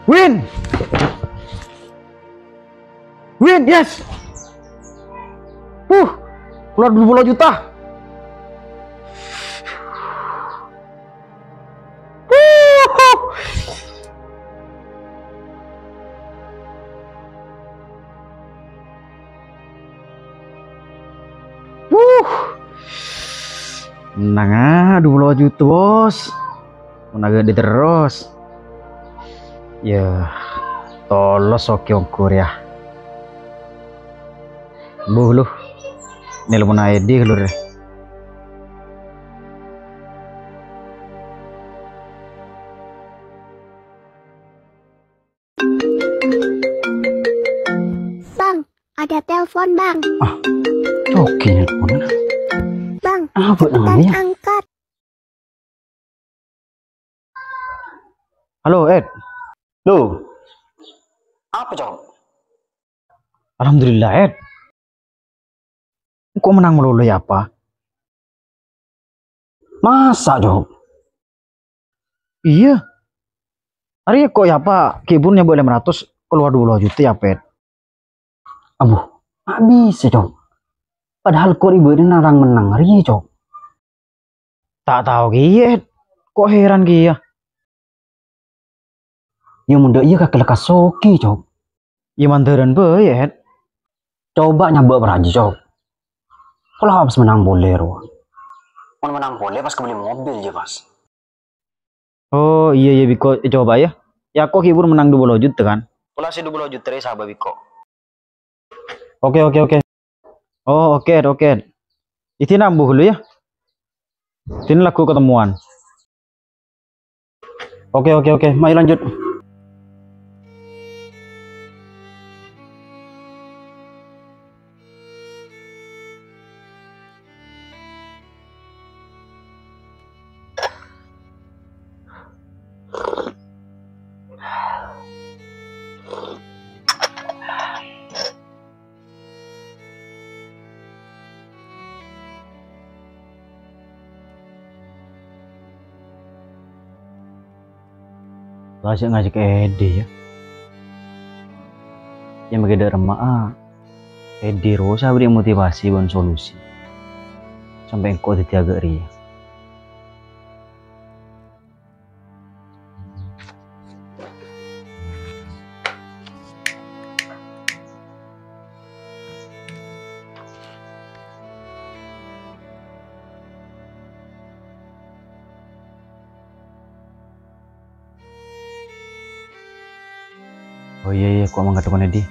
Win! Win, yes! Keluar 20 juta. Menang 20 juta bos. Menang gede terus. Ya, tolos oke ukur ya. Lu. Ini lu mau ID lu deh. Bang, ada telepon bang. Oke, mana? Bang, Apa cepetan namanya? angkat. Halo, Ed. Loh, apa Cok? Alhamdulillah, Ed. Kok menang melulu ya, apa? Masa Cok? Iya. Hari kok ya, Pak? Kiburnya boleh 500 keluar 20 juta ya, Ed. Aduh, nggak bisa Cok. Padahal kok ibu ini narang menang hari Cok. Tak tahu Ed. Kok heran ya? Ya muda iya kakek lekas soki Cok. Ya mandaran be, Ed. Coba nyoba beraji Cok. Kalau habis menang bolero. Mau menang boleh pas kebeli mobil aja pas. Oh iya Biko, coba ya. Ya kok hibur menang 20 juta kan? Pula si 20 juta dari sahabat Biko. Oke. Oh oke. Itu nambuh dulu ya. Ini laku ketemuan. Oke. Mari lanjut. Kasih ngajak Edi ya. Yang begitu remah Edi rosa beri motivasi dan solusi. Sampai engkau agak ria. Oh iya, kok emang ketemu Edi?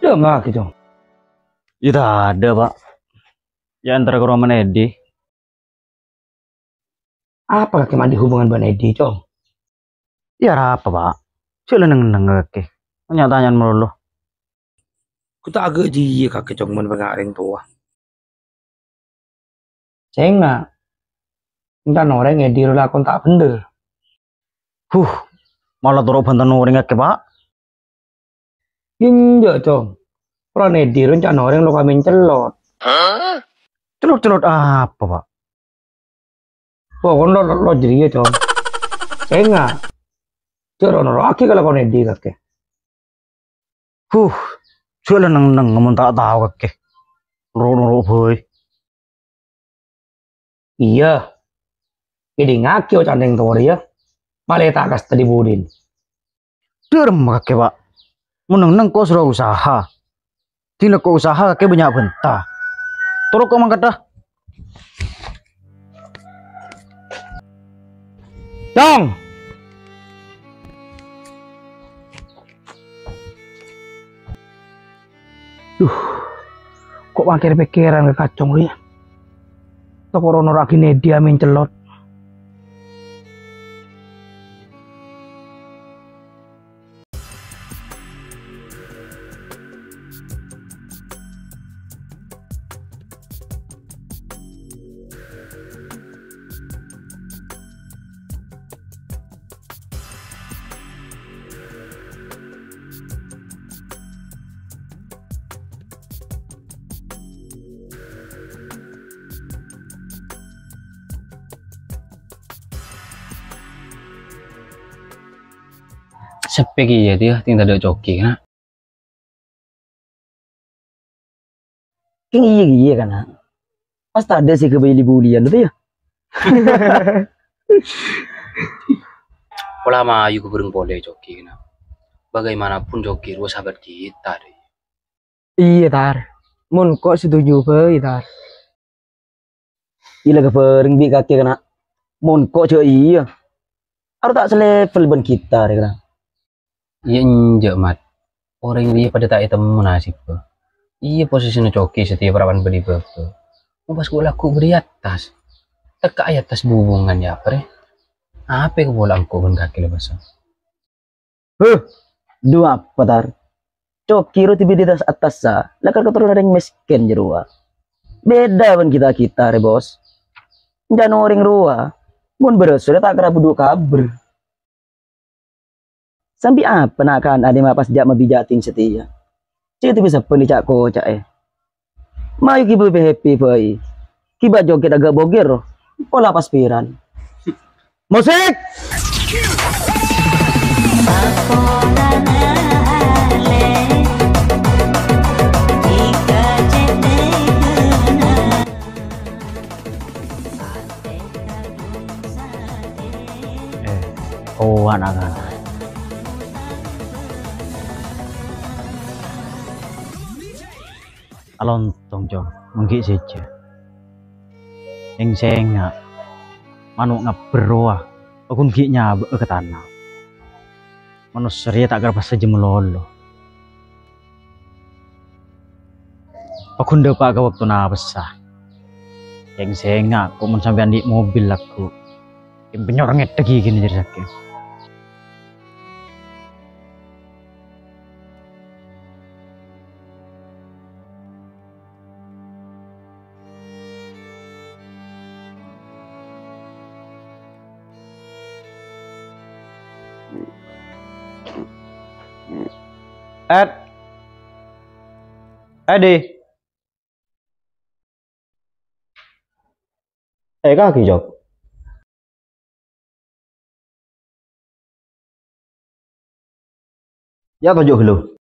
Ya enggak gitu. Ya tak ada Pak. Ya antara ke rumah Edi. Apa kaki mandi hubungan Ban Edi Cok? Ya apa Pak? Cila neng ke. Nyatanya melulu. Kita agak dia kakek Cok menpengaruhi tua. Saya enggak. Entah orang Edi lakon tak bener. Malah turun bantuan orang ke Pak. Injak Cok. Peran Edi rencana orang lo kami celot. Celot apa Pak? Wah kon lo jadi ya Cok. Saya enggak. Cok lo aki kalau kon Edi kakek. Cila neng ngomong tak tahu ke. Nurut boy. Iya. Jadi ngaki o candeng tua ya. Malah tak kas tadi budin. Derem ke Pak. Meneng kok sudah usaha. Tidak kok usaha ke banyak bentah. Terus kok mangkat dah. Dong. Kok akhir pikiran ke kacung ya? Toko rono lagi dia mencelot. Sepek iya dia tinggal ada coki kan. Keng iya kan. Pas tak ada sih kebeli bulian itu ya. Pola mayu ke burung boleh coki kan. Bagaimanapun coki ruang sahabat kita deh. Iya tar. Mun kok setuju be tar. Ila ke pering bi kaki kena. Mon kok cek iya. Harus tak selevel ban kita deh kan. Iya njek mat. Orang dia pada tak temu nasib be. Iya posisinya coki setiap perawan beri be. Pas gue laku beri atas. Teka ayat atas hubungan ya pre. Apa yang bola angko ban kaki lepas. Dua apa tar? Coki ro tiba di atas sa. Lakar keturunan yang miskin jerua. Beda ban kita re bos. Jangan orang rua. Mun beresul tak kera buduk kabar. Sampai apa nak kan ada mapas jak mabijatin setia. Cik itu bisa penicak kocak Mayu kibu be happy boy. Kiba joget agak boger. Pola paspiran. Musik. Oh anak-anak. Alontong jo, mengki saja. Seng nga, manuk ngaberoa, akun ginya ke tanah. Manusia tak gerpas saja melolo. Akun depak ke waktu na besar. Seng nga, kok mun sampai di mobil aku. Yang penyorongnya tegi gini jadi sakit. Edi. Kaki jok. Ya tunjuk dulu.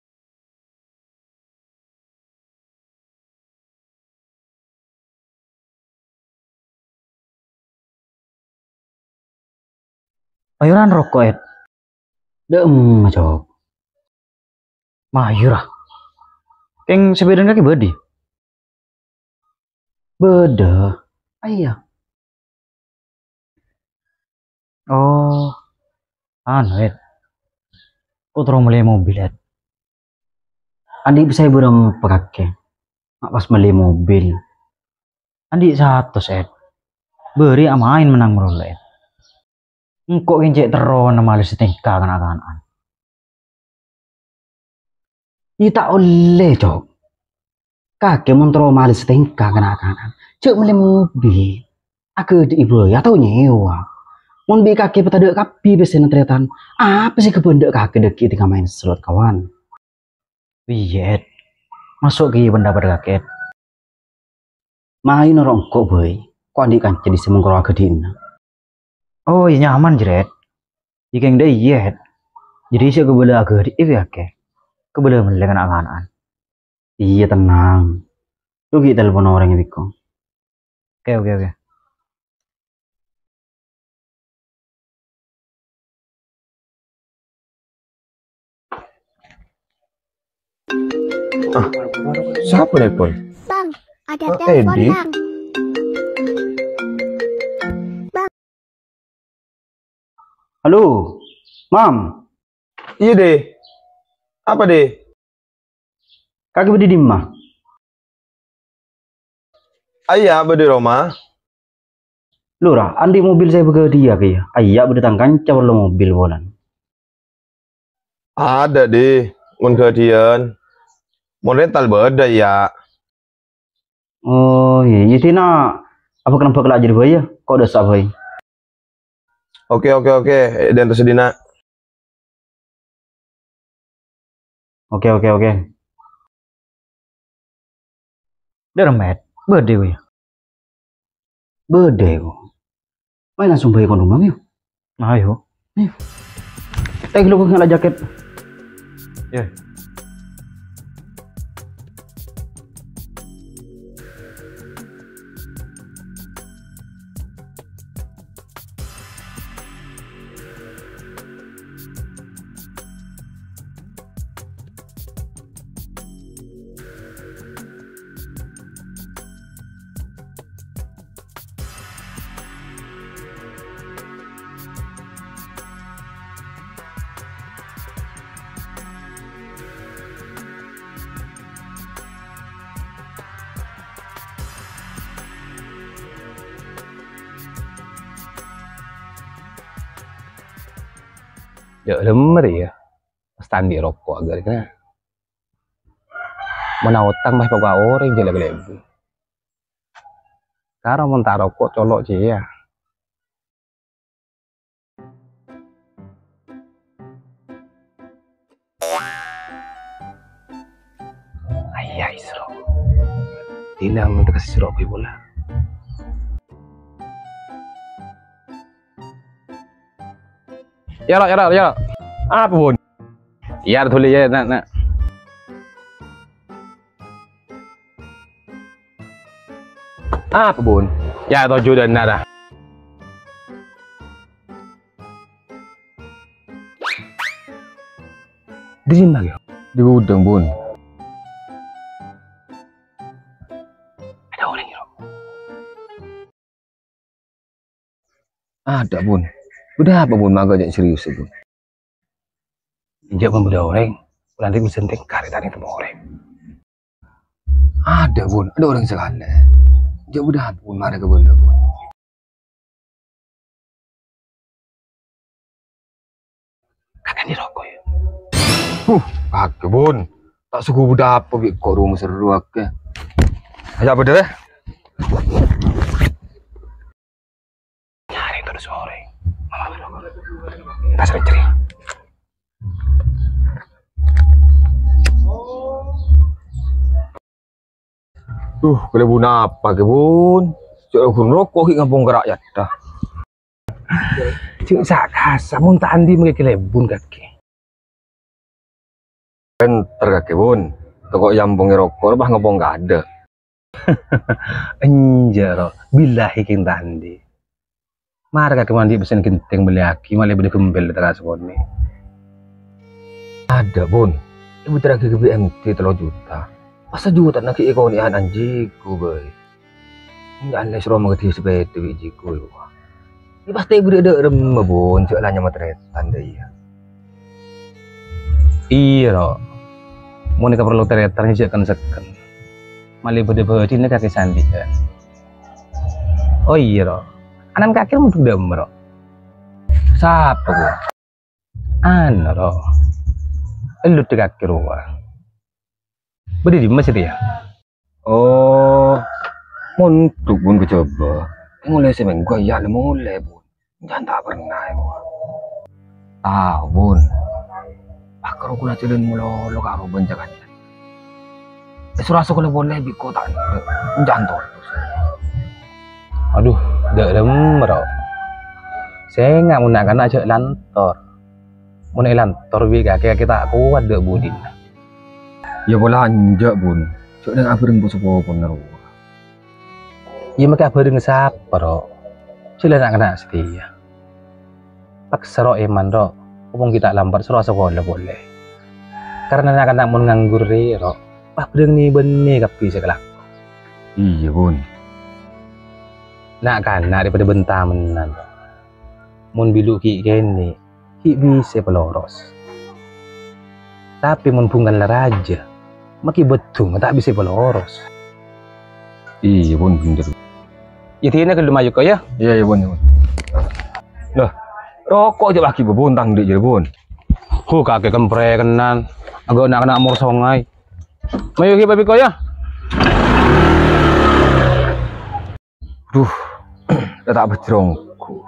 Mayuran rokok Ed. Dem jok. Mayura. Keng sebedan kaki bedi. Beda. Ayah. Oh. Anu Ed. Kau terus mulai mobil Ed. Andi bisa burung pakai. Mak pas beli mobil. Andi satu Ed. Beri amain menang meroleh. Engkau kencek terus nama lu setingkah kanak-kanak. Ini tak oleh cok. Kakek montro malis setingkah kanak-kanak. Cek beli mobil. Aku di ibu ya tahu nyewa. Mun bi kakek petadek kapi besen tretan. Apa sih kebendek kakek deki tinggal main slot kawan. Iya Ed. Masuk ke pendapat kakek. Main orang kok boy. Kok andi kan jadi semengkoro agedina. Oh iya nyaman jeret. Jika yang dia iya Ed. Jadi saya kebelah agak iya kakek. Kebelah melek anak-anak. Iya tenang. Lu kita telepon orang yang biko. Oke. Siapa nelpon? Bang, ada Oh, telepon Edi. bang. Halo, Mam. Iya deh. Apa deh? Kakek bedi di mah. Ayah berde Roma. Lurah, andi mobil saya begal dia kaya. Ayah berdatangkan cabar lo mobil bolan. Ada deh. Mun kehadian. Mun rental berde ya. Oh iya, tina apa kenapa kelak jadi bayar? Kok udah sabai? Oke. Dan tersedina. Oke. Dermet. Bede we. Bede kok. Main langsung bayar kondom yuk. Ayo. Teh lu kok ngalah jaket. Ya. Ya lemer ya. Standi rokok agar kena. Mana utang mah pokok orang je lagi. Sekarang mau tak rokok colok je ya. Ayah isro. Tina minta kasih sirop pula. Ya lo. Apa bun? Ya tulis ya nak. Apa bun? Ya tujuh dan nada. Di sini lagi. Di gudang bun. Ada orang ya. Ada bun. Udah apa bun maga jangan serius bun. Injak membeda orang. Nanti bisa sentek kari tadi sama orang. Ada bun. Ada orang sekali. Injak udah apa bun marah ke bunda bun. Kakak ni rokok ya. Kakak bun. Tak suka budak apa kok rumah seru aku. Ayo apa deh? Nyari terus sore. Mama rokok. Tak sering ceri. Kalau bun apa ke bun? Cuk bun rokok ki ngapung ke rakyat dah. Cuk sak kasa mun tak andi mengke lebun kaki. Enter kaki bun. Toko yambung rokok bah ngapung gak ada. Enjaro billahi king tandi. Mar kaki mandi pesen genteng beli aki malah beli gembel teras kone. Ada bun. Ibu terakhir ke BMT 3 juta. Masa juta nak ikut ni anjiku boy. Jangan les rumah ke sepeda bijiku yo. Ini pasti ibu ada remeh bun, cak lah nyama teretan deh ya. Iya ro. Mau nikah perlu teretan cak kan seken. Malih bede-bede ini kaki sandi kan. Oh iya ro. Anan kaki mau dem ro. Siapa bu? Anu ro. Lu di kaki ruang. Beri di masjid ya? Oh, untuk bun coba. Mulai seminggu ya, mulai bun. Jangan tak pernah ya. Tahu bun. Pakar aku nak jalan mula lo karo benjakan. Surah sekolah boleh biko tak ada. Jangan tortus. Aduh, dak remero. Saya nggak mau nak aja lantor. Mau lantor bi kaki kita kuat dak budin. Ya boleh anjak bun. Cok nang abareng poso-poso pun naro. Ya maka abareng sapa ro. Sila nak kena setia. Paksa ro eman ro. Upung kita lambat sero sekolah boleh. Karena nak kena mun nganggur ro. Abareng ni bene kapi sekelak. Iya bun. Nak kan daripada bentar menan. Mun bilu ki kene. Ki bisa peloros. Tapi mun punggan raja. Maki betul, tak bisa peloros. Iya bun, bener. Ya tiada kalau maju kau ya? Iya bun. Loh, rokok aja lagi bun, tang dek je bun. Kakek kempre kenan, agak nak kena mur songai. Mayu babi kau ya? Duh, tak bercerongku.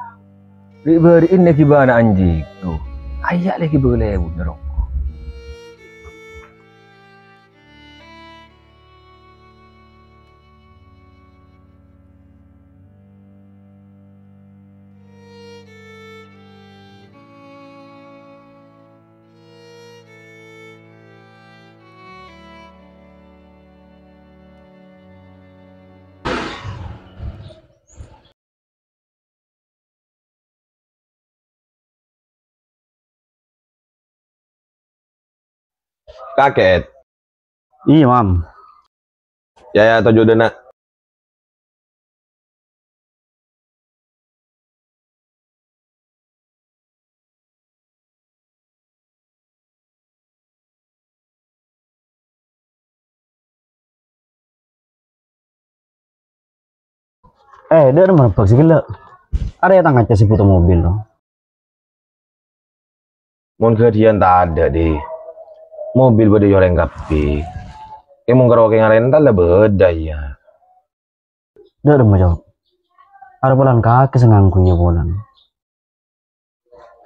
Diberiin lagi bana anjing tuh. Ayak lagi boleh bun rokok. Kaget. Iya, Mam. Ya tujuh dana. Dia ada mana sih gila. Ada yang tangga si foto mobil loh. Mon kejadian tak ada deh. Mobil beda orang kapi. Mau karaoke rental lah beda ya. Dia ada mau jawab. Ada bulan kaki sengangkunya bulan.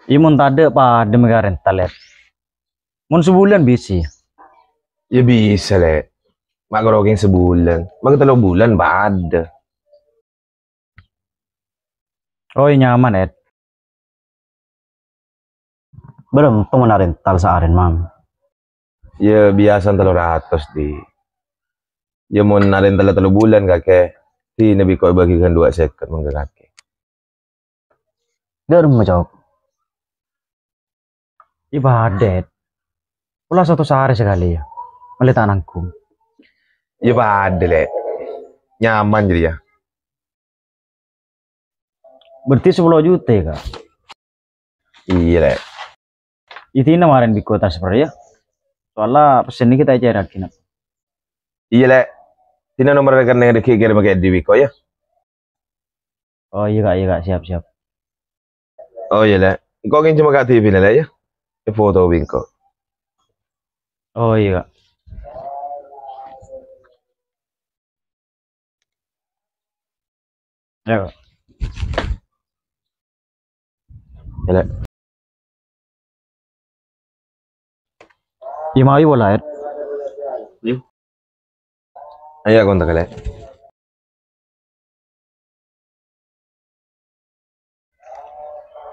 Imun tade pada mereka rental ya. Mun sebulan bisa. Ya bisa le. Mak karaoke sebulan. Mak 3 bulan pada. Oh iya nyaman Ed. Belum tuh mana rental searen, Mam. Ya biasa 300 di. Ya mau rental 3 bulan kakek. Di nabi kau bagikan 2 second mun kakek. Dia ada mau jawab. Ibadet. Pula 1 sehari sekali ya. Melihat anakku. Ya pada le. Nyaman jadi ya. Berarti 10 juta ya, Kak. Iya le. Itu kemarin di kota seperti ya. Soalnya pesen ini kita aja lagi. Iya le. Tina nomor rekening yang dikirim pakai di Wiko ya. Oh iya Kak, siap. Oh iya le. Kau ingin cuma kat TV le ya. Foto Wiko. Oh iya Kak. Ya Kak. Ya le. Iya mau bola Ed. Ayo kontak le.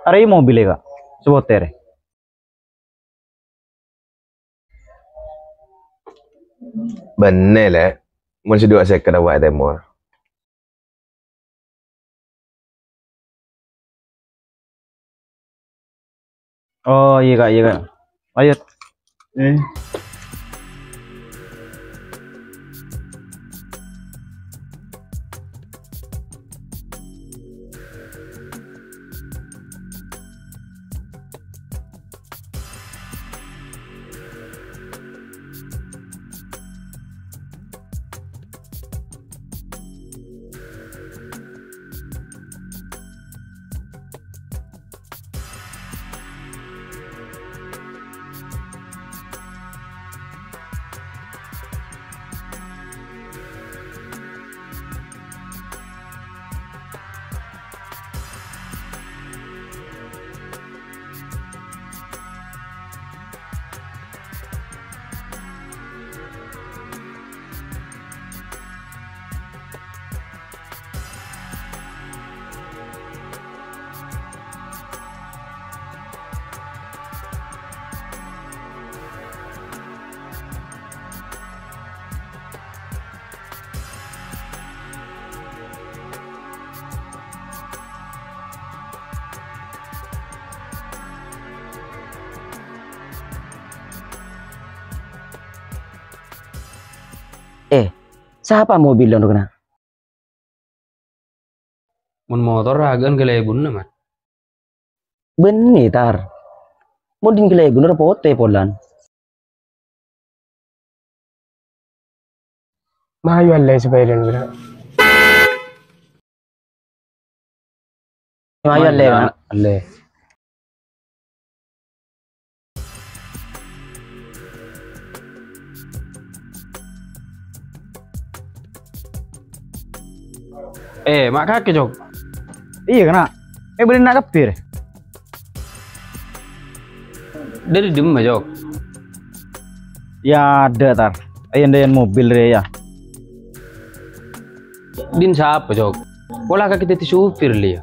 Ada mobil ya Kak. Sebutir. Bener le. Masih 2 second awak temor. Oh iya Kak. Ayo. Siapa mobil yang kena? Mun motor agan kelebun naman. Benar. Mau din kila gunor pote polan. Mahayu Allah sebayaran bro. Mahayu Allah. Allah. Mak kakek Jok. Iya kena. Beli nak kepir. Dari dem Jok. Ya ada tar. Ayan mobil re ya. Din siapa Jok? Pola kita ti supir li.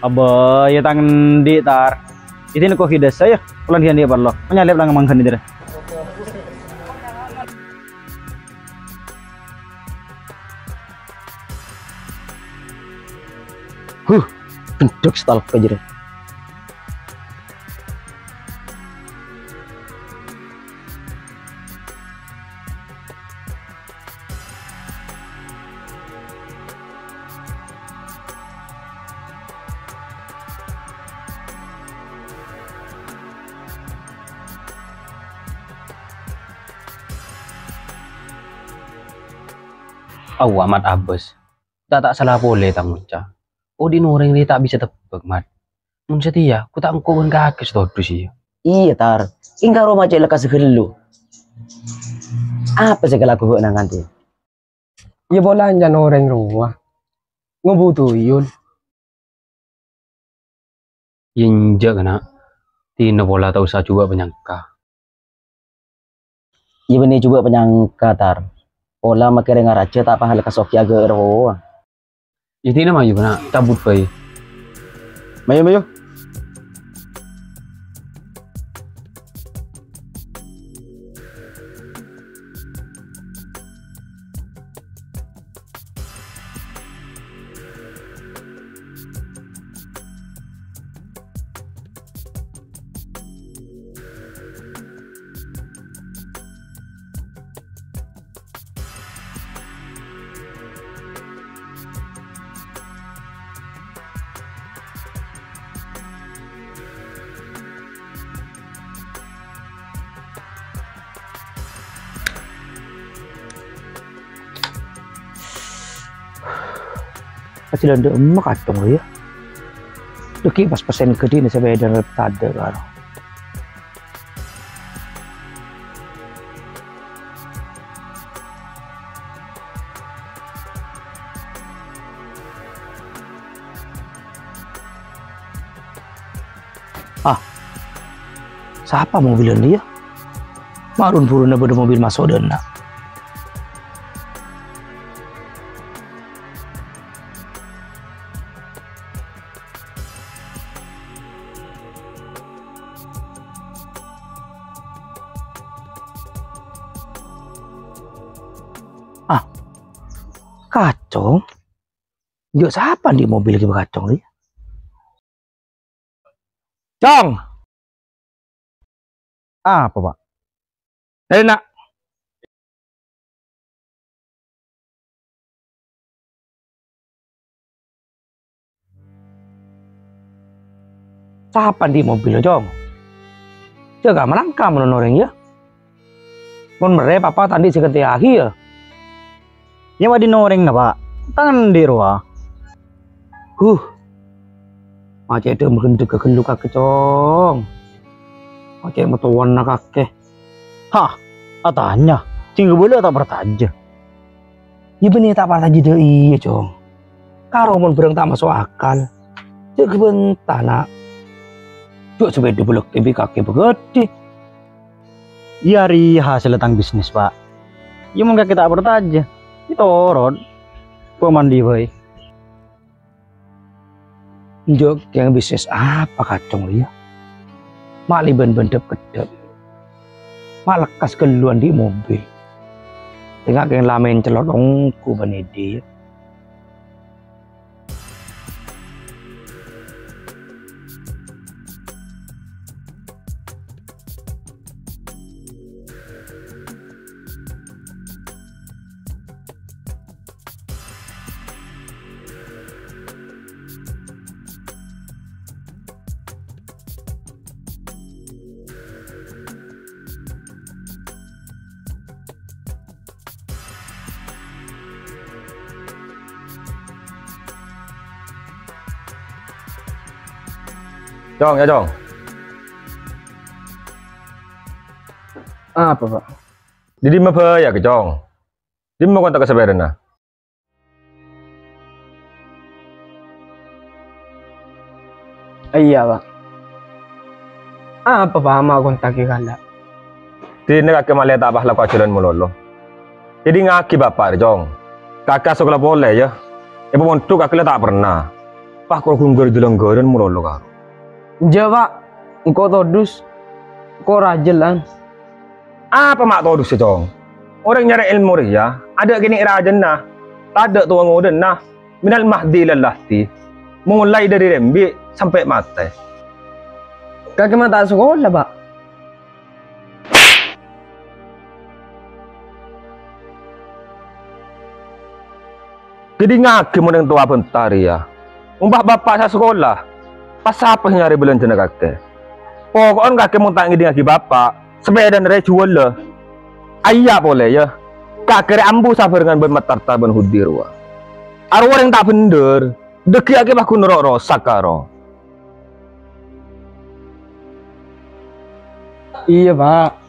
Aba ya tangan di tar. Itu kok hidas saya. Pulang dia perlo. Menyalip lang mangkan dia. Penduk stalk aja deh. Amat abes. Tak salah boleh tanggung ca. Oh di noreng dia tak bisa tebak mat. Mun setia, ku tak engko kakek stodu sih. Iya tar, ingkar rumah cek lekas sekelu. Apa segala aku nang nanti? Ya bola anjan orang rumah. Ngebutuh yun. Injak kena. Tina bola tak usah coba penyangka. Iya benih juga penyangka tar. Pola makere ngaraja tak pahal lekas Sofia ke roa. Ya tina maju kena cabut bayi. Mayo. Pasti ada emak kacung ya. Deki pas pesen ke dia sampai dan ada kan. Siapa mobilan dia? Marun puruna pada mobil masuk dan nak. Kacong? Yuk siapa di mobil lagi berkacong dia? Cong! Apa, Pak? Enak. Siapa di mobil Cong? Jaga melangkah menoreng ya. Mun mere papa tadi seketik akhir. Ya di noreng na, Pak. Tangan di roa. Macam itu menggenduk ke kenduk kakek Cong. Macam metuan nak kakek. Hah, atanya. Cinggu boleh tak bertaja. Ya benih tak apa saja deh iya Cong. Karo mun berang tak masuk akal. Cek bentar nak. Cuk sepeda belok TV kakek begede. Iya hasil tentang bisnis, Pak. Ya mungkin kita bertaja. Itu orang pemandi boy. Jok yang bisnis apa kacung dia? Mak liban bendep kedep. Mak lekas keluan di mobil. Tengah yang lamen celot ongku banedi. Cong, ya Cong. Apa Pak? Jadi apa ya ke Cong? Di mau kontak keseberan nah. Iya Pak. Apa Pak ama kontak kala? Di nak ke malah tak bah laku acuran mulolo. Jadi ngaki bapak Cong. Kakak sekolah boleh ya. Ibu montuk kakak tak pernah. Pak kalau kunggur jelenggaran mulolo karo. Jawab, engkau todus, engkau rajelan. Apa mak tahu sih Cong? Orang nyari ilmu ya, ada gini rajan nah, tak ada tuang ngoden nah, minal mahdi lalati, mulai dari rembi sampai mati. Kakek mah tak sekolah Pak. Jadi ngaki mau yang tua bentar ya, umpah bapak saya sekolah, pas apa yang nyari belanja nak kakek? Pokoknya kakek mau tak ngidi ngaki bapak, sepeda dari jual lah, ayah boleh ya. Kak kere ambu sabar dengan bermatarta ben hudir wa. Arwah yang tak bener, deki ake baku nerok rosak karo. Iya, Pak.